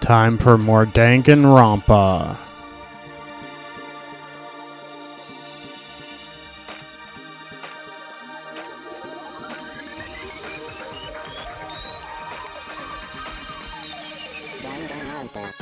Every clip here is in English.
Time for more Danganronpa. Danganronpa.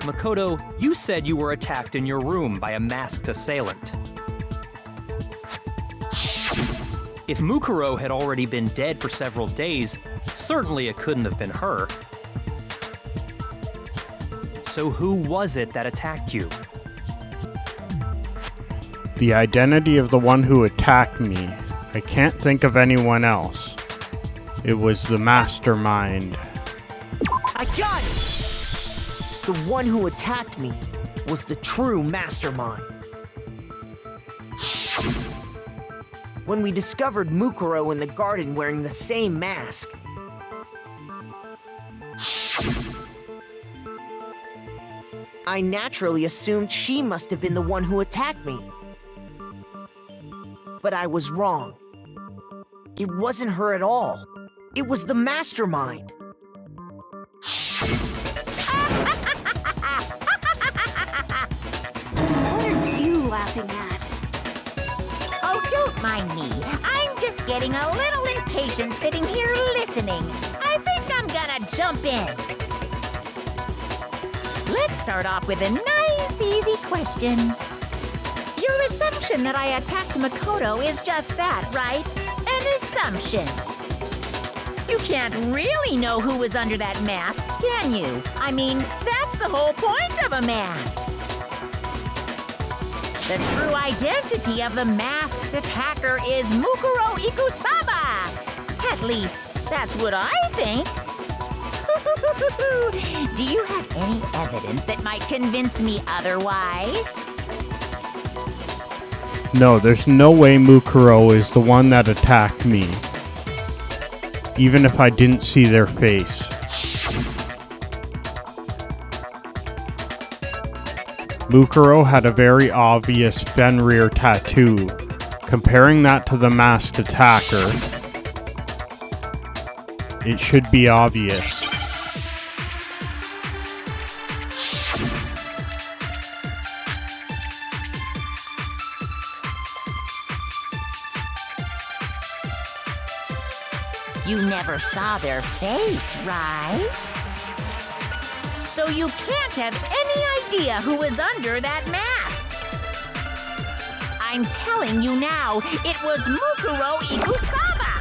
Makoto, you said you were attacked in your room by a masked assailant. If Mukuro had already been dead for several days, certainly it couldn't have been her. So who was it that attacked you? The identity of the one who attacked me. I can't think of anyone else. It was the mastermind. I got it! The one who attacked me was the true mastermind. When we discovered Mukuro in the garden wearing the same mask, I naturally assumed she must have been the one who attacked me. But I was wrong. It wasn't her at all. It was the mastermind. What are you laughing at? Oh, don't mind me. I'm just getting a little impatient sitting here listening. I think I'm gonna jump in. Let's start off with a nice, easy question. Your assumption that I attacked Makoto is just that, right? An assumption. You can't really know who was under that mask, can you? I mean, that's the whole point of a mask. The true identity of the masked attacker is Mukuro Ikusaba. At least, that's what I think. Do you have any evidence that might convince me otherwise? No, there's no way Mukuro is the one that attacked me. Even if I didn't see their face. Mukuro had a very obvious Fenrir tattoo. Comparing that to the masked attacker, it should be obvious. You never saw their face, right? So you can't have any idea who was under that mask. I'm telling you now, it was Mukuro Ikusaba.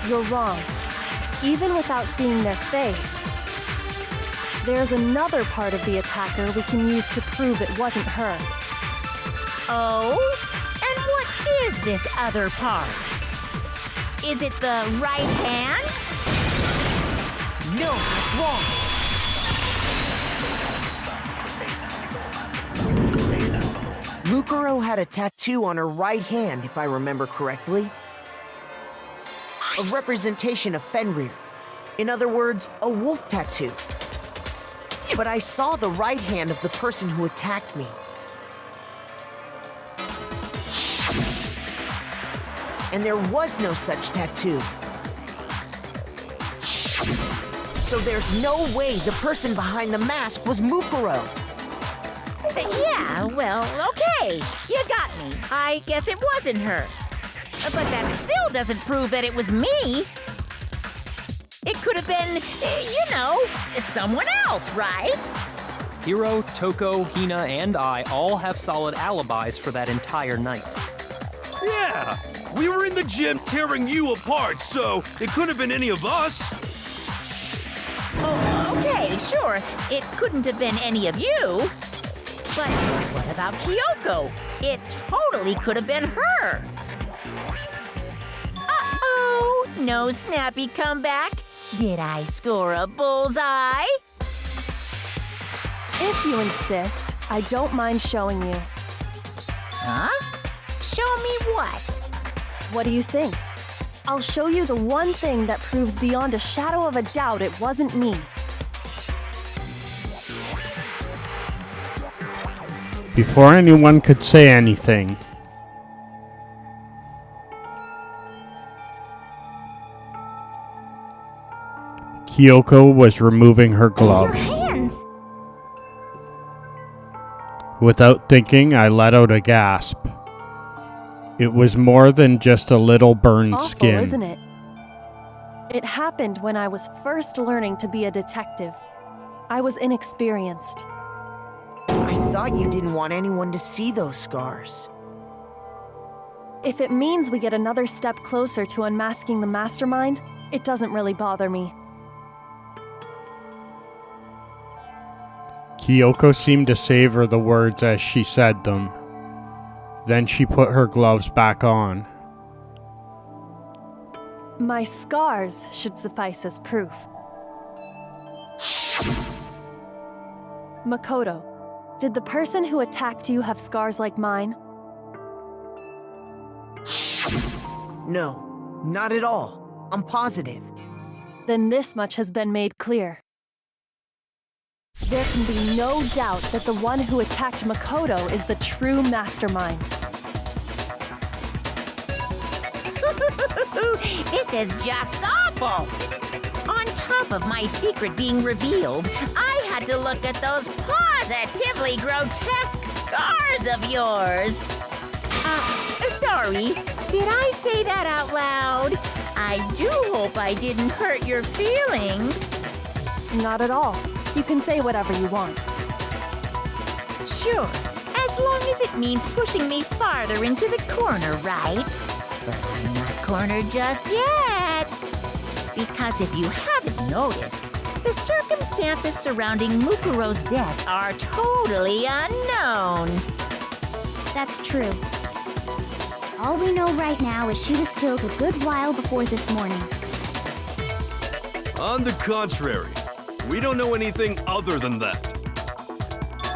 You're wrong. Even without seeing their face, there's another part of the attacker we can use to prove it wasn't her. Oh? And what is this other part? Is it the right hand? No, that's wrong. Mukuro had a tattoo on her right hand, if I remember correctly. A representation of Fenrir. In other words, a wolf tattoo. But I saw the right hand of the person who attacked me. and there was no such tattoo. So there's no way the person behind the mask was Mukuro. Yeah, well, okay. You got me. I guess it wasn't her. But that still doesn't prove that it was me. It could have been, someone else, right? Hiro, Toko, Hina, and I all have solid alibis for that entire night. Yeah, we were in the gym tearing you apart, so it could have been any of us. Oh, okay, sure. It couldn't have been any of you. But what about Kyoko? It totally could have been her. Uh-oh, no snappy comeback. Did I score a bullseye? If you insist, I don't mind showing you. Huh? Show me what? What do you think? I'll show you the one thing that proves beyond a shadow of a doubt it wasn't me. Before anyone could say anything, Kyoko was removing her Your gloves. hands! Without thinking, I let out a gasp. It was more than just a little burned Awful, skin. isn't it? It happened when I was first learning to be a detective. I was inexperienced. I thought you didn't want anyone to see those scars. If it means we get another step closer to unmasking the mastermind, it doesn't really bother me. Kyoko seemed to savor the words as she said them. Then she put her gloves back on. My scars should suffice as proof. Makoto, did the person who attacked you have scars like mine? No, not at all. I'm positive. Then this much has been made clear. There can be no doubt that the one who attacked Makoto is the true mastermind. This is just awful. On top of my secret being revealed, I had to look at those positively grotesque scars of yours. Sorry, did I say that out loud? I do hope I didn't hurt your feelings. Not at all. You can say whatever you want. Sure, as long as it means pushing me farther into the corner, right? But I'm not cornered just yet. Because if you haven't noticed, the circumstances surrounding Mukuro's death are totally unknown. That's true. All we know right now is she was killed a good while before this morning. On the contrary, we don't know anything other than that.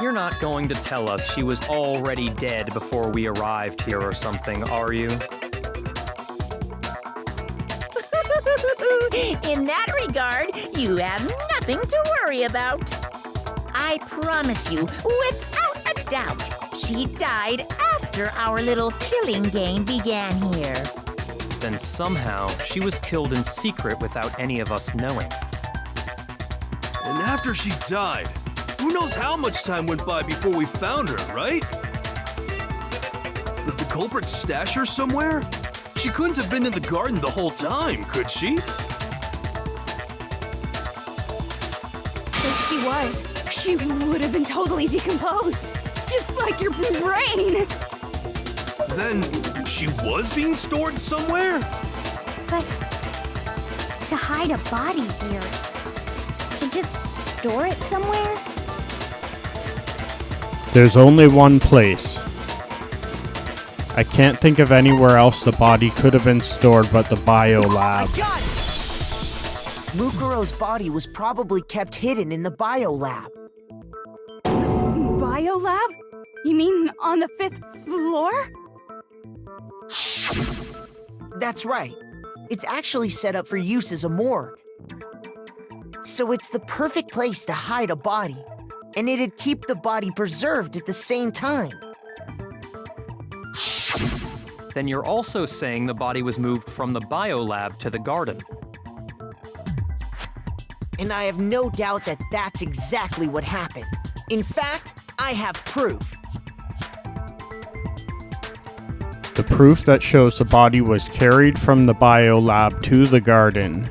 You're not going to tell us she was already dead before we arrived here or something, are you? In that regard, you have nothing to worry about. I promise you, without a doubt, she died after our little killing game began here. Then somehow she was killed in secret without any of us knowing. And after she died, who knows how much time went by before we found her, right? Did the culprit stash her somewhere? She couldn't have been in the garden the whole time, could she? If she was, she would have been totally decomposed. Just like your brain. Then she was being stored somewhere? But to hide a body here, to just store it somewhere? There's only one place. I can't think of anywhere else the body could have been stored but the bio lab. I got it! Mukuro's body was probably kept hidden in the bio lab. Biolab? You mean on the 5th floor? That's right. It's actually set up for use as a morgue. So it's the perfect place to hide a body, and it'd keep the body preserved at the same time. then you're also saying the body was moved from the biolab to the garden. And I have no doubt that that's exactly what happened. In fact, I have proof. The proof that shows the body was carried from the biolab to the garden.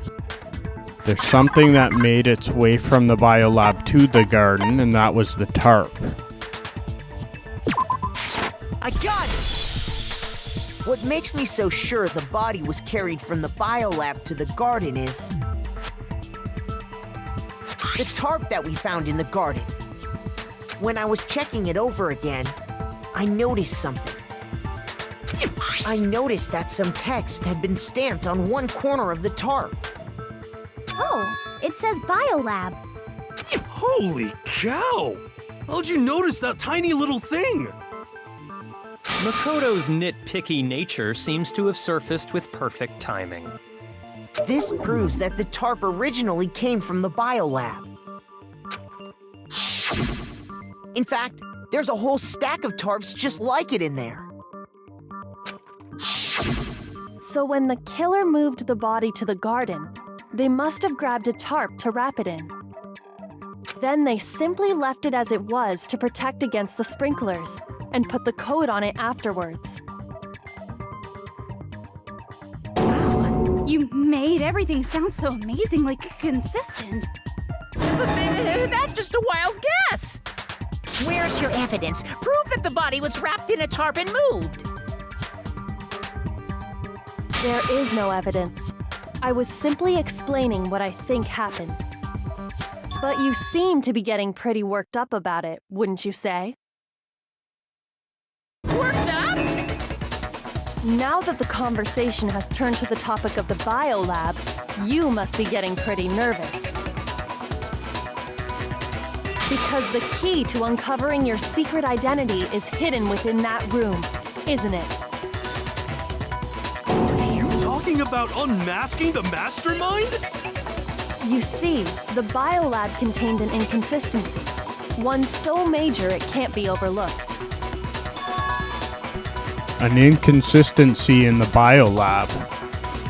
There's something that made its way from the biolab to the garden, and that was the tarp. I got it! What makes me so sure the body was carried from the biolab to the garden is the tarp that we found in the garden. When I was checking it over again, I noticed something. I noticed that some text had been stamped on one corner of the tarp. Oh, it says Biolab. Holy cow! How'd you notice that tiny little thing? Makoto's nitpicky nature seems to have surfaced with perfect timing. This proves that the tarp originally came from the biolab. In fact, there's a whole stack of tarps just like it in there. So when the killer moved the body to the garden, they must have grabbed a tarp to wrap it in. Then they simply left it as it was to protect against the sprinklers and put the coat on it afterwards. Wow, you made everything sound so amazingly consistent. But that's just a wild guess. Where's your evidence? Prove that the body was wrapped in a tarp and moved. There is no evidence. I was simply explaining what I think happened. But you seem to be getting pretty worked up about it, wouldn't you say? Worked up? Now that the conversation has turned to the topic of the biolab, you must be getting pretty nervous. Because the key to uncovering your secret identity is hidden within that room, isn't it? Talking about unmasking the mastermind? You see, the biolab contained an inconsistency, one so major it can't be overlooked. An inconsistency in the biolab.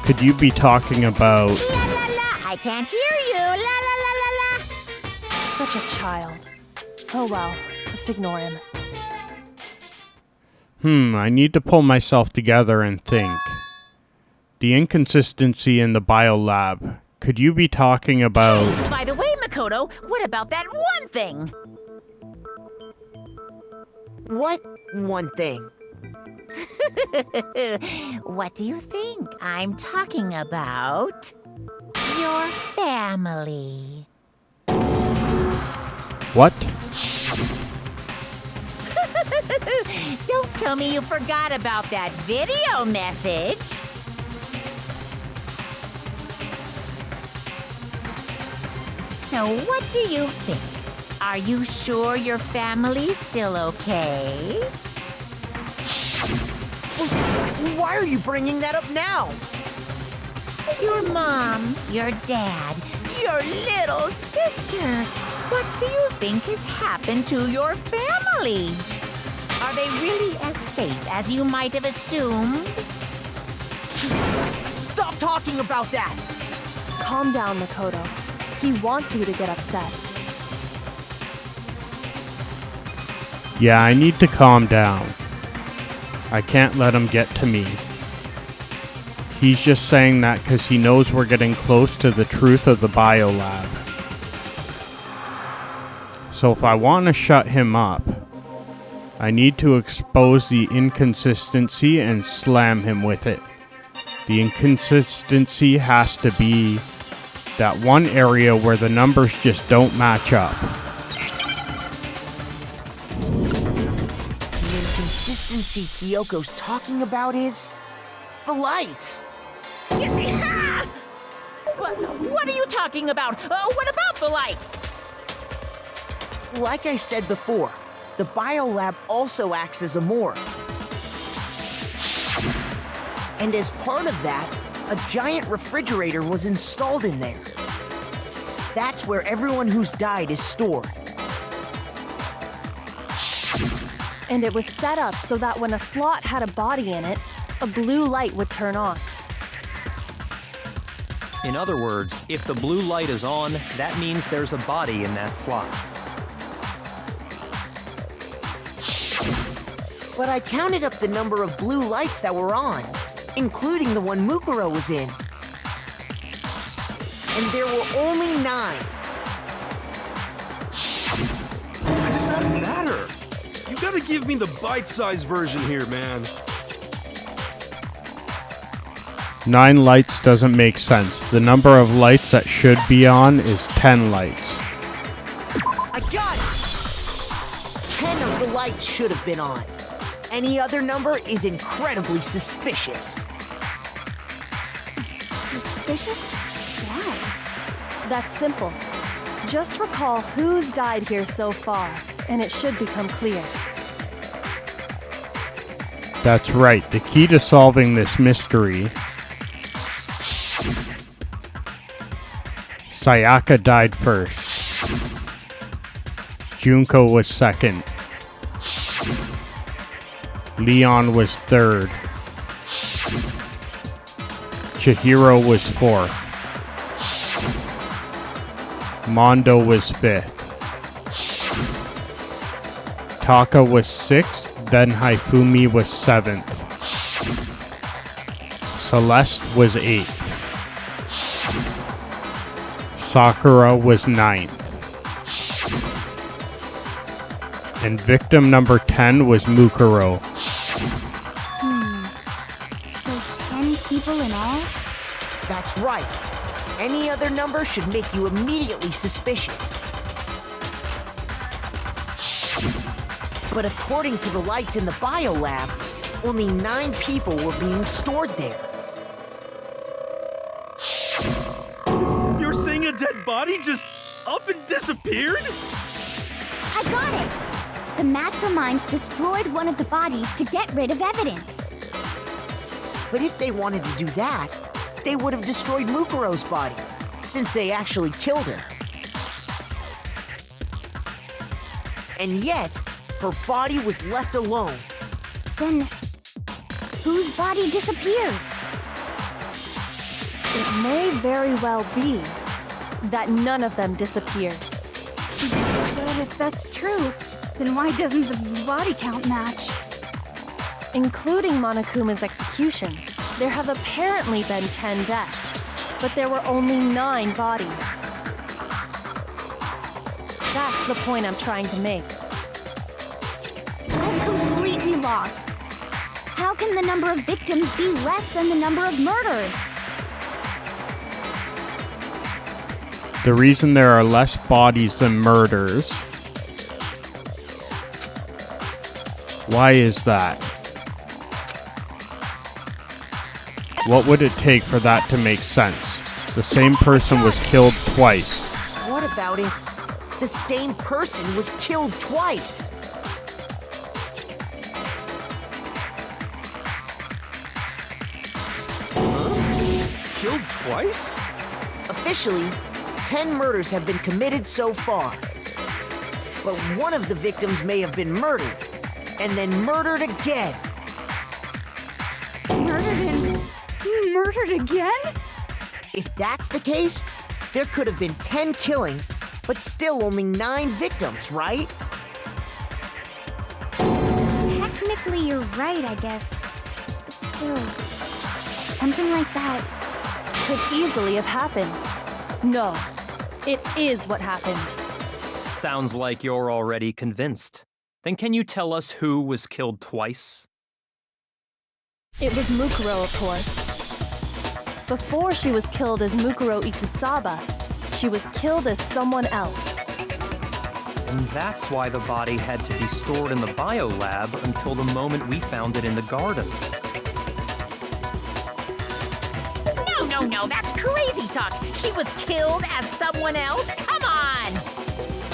Could you be talking about... La la la, I can't hear you. La la la la la. Such a child. Oh well, just ignore him. I need to pull myself together and think. The inconsistency in the biolab. Could you be talking about... By the way, Makoto, what about that one thing? What one thing? What do you think? I'm talking about your family. What? Don't tell me you forgot about that video message. So what do you think? Are you sure your family's still okay? Why are you bringing that up now? Your mom, your dad, your little sister. What do you think has happened to your family? Are they really as safe as you might have assumed? Stop talking about that! Calm down, Makoto. He wants you to get upset. Yeah, I need to calm down. I can't let him get to me. He's just saying that because he knows we're getting close to the truth of the biolab. So if I want to shut him up, I need to expose the inconsistency and slam him with it. The inconsistency has to be that one area where the numbers just don't match up. The inconsistency Kyoko's talking about is the lights. What are you talking about? What about the lights? Like I said before, the biolab also acts as a morgue. And as part of that, a giant refrigerator was installed in there. That's where everyone who's died is stored. And it was set up so that when a slot had a body in it, a blue light would turn on. In other words, if the blue light is on, that means there's a body in that slot. But I counted up the number of blue lights that were on, including the one Mukuro was in. And there were only 9. Why does that matter? You gotta give me the bite-sized version here, man. 9 lights doesn't make sense. The number of lights that should be on is 10 lights. I got it! 10 of the lights should have been on. Any other number is incredibly suspicious. Suspicious? Why? That's simple. Just recall who's died here so far, and it should become clear. That's right. The key to solving this mystery... Sayaka died first. Junko was second. Leon was third. Chihiro was fourth. Mondo was fifth. Taka was sixth, then Haifumi was seventh. Celeste was eighth. Sakura was ninth. And victim number 10 was Mukuro. So 10 people in all? That's right. Any other number should make you immediately suspicious. But according to the lights in the biolab, only 9 people were being stored there. You're saying a dead body just up and disappeared? I got it! The mastermind destroyed one of the bodies to get rid of evidence. But if they wanted to do that, they would have destroyed Mukuro's body, since they actually killed her. And yet, her body was left alone. Then, whose body disappeared? It may very well be that none of them disappeared. But if that's true, then why doesn't the body count match? Including Monokuma's executions, there have apparently been 10 deaths, but there were only 9 bodies. That's the point I'm trying to make. I'm completely lost. How can the number of victims be less than the number of murders? The reason there are less bodies than murders... Why is that? What would it take for that to make sense? The same person was killed twice. What about if the same person was killed twice? Killed twice? Officially, 10 murders have been committed so far. But one of the victims may have been murdered, and then murdered again. Murdered again? If that's the case, there could have been 10 killings, but still only 9 victims, right? Technically, you're right, I guess. But still, something like that Could easily have happened. No, it is what happened. Sounds like you're already convinced. Then can you tell us who was killed twice? It was Mukuro, of course. Before she was killed as Mukuro Ikusaba, she was killed as someone else. And that's why the body had to be stored in the biolab until the moment we found it in the garden. No, that's crazy talk. She was killed as someone else? Come on!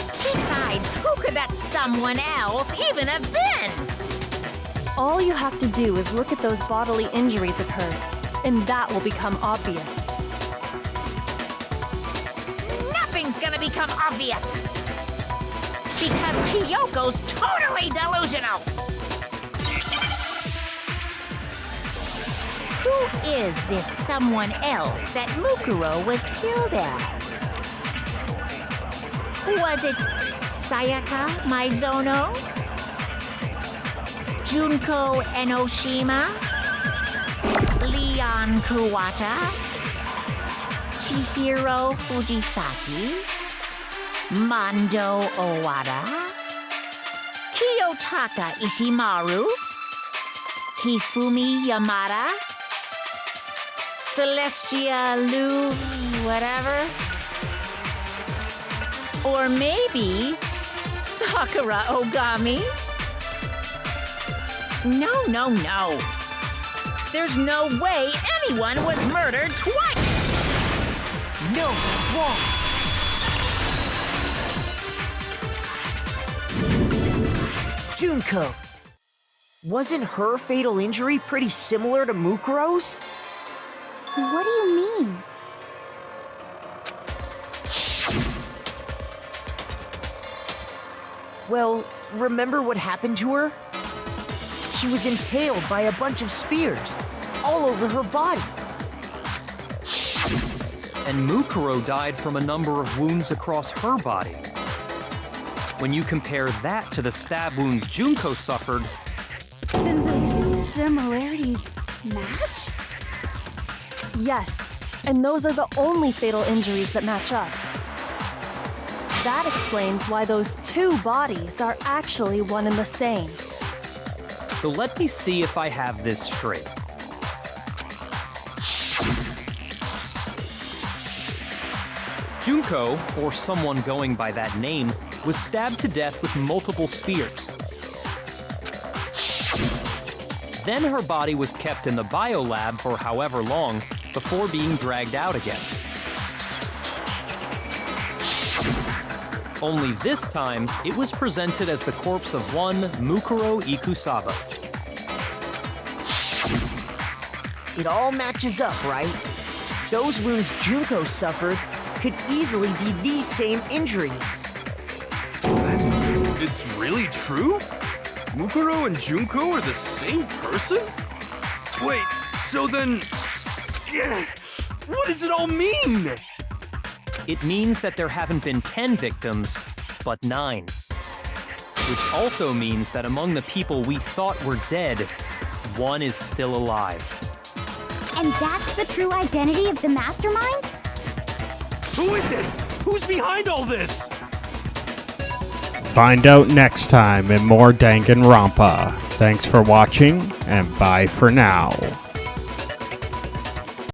Besides, who could that someone else even have been? All you have to do is look at those bodily injuries of hers, and that will become obvious. Nothing's gonna become obvious. Because Kyoko's totally delusional. Who is this someone else that Mukuro was killed as? Was it Sayaka Maizono? Junko Enoshima? Leon Kuwata? Chihiro Fujisaki? Mondo Owada? Kiyotaka Ishimaru? Hifumi Yamada? Celestia Lu whatever? Or maybe Sakura Ogami? No. There's no way anyone was murdered twice! No, that's wrong. Junko. Wasn't her fatal injury pretty similar to Mukuro's? What do you mean? Well, remember what happened to her? She was impaled by a bunch of spears, all over her body. And Mukuro died from a number of wounds across her body. When you compare that to the stab wounds Junko suffered, Then the similarities match? Yes, and those are the only fatal injuries that match up. That explains why those two bodies are actually one and the same. so let me see if I have this straight. Junko, or someone going by that name, was stabbed to death with multiple spears. Then her body was kept in the biolab for however long before being dragged out again. Only this time, it was presented as the corpse of one Mukuro Ikusaba. It all matches up, right? Those wounds Junko suffered could easily be these same injuries. It's really true? Mukuro and Junko are the same person? Wait, so then... What does it all mean? It means that there haven't been 10 victims, but 9. Which also means that among the people we thought were dead, one is still alive. And that's the true identity of the mastermind? Who is it? Who's behind all this? Find out next time in more Danganronpa. Thanks for watching, and bye for now.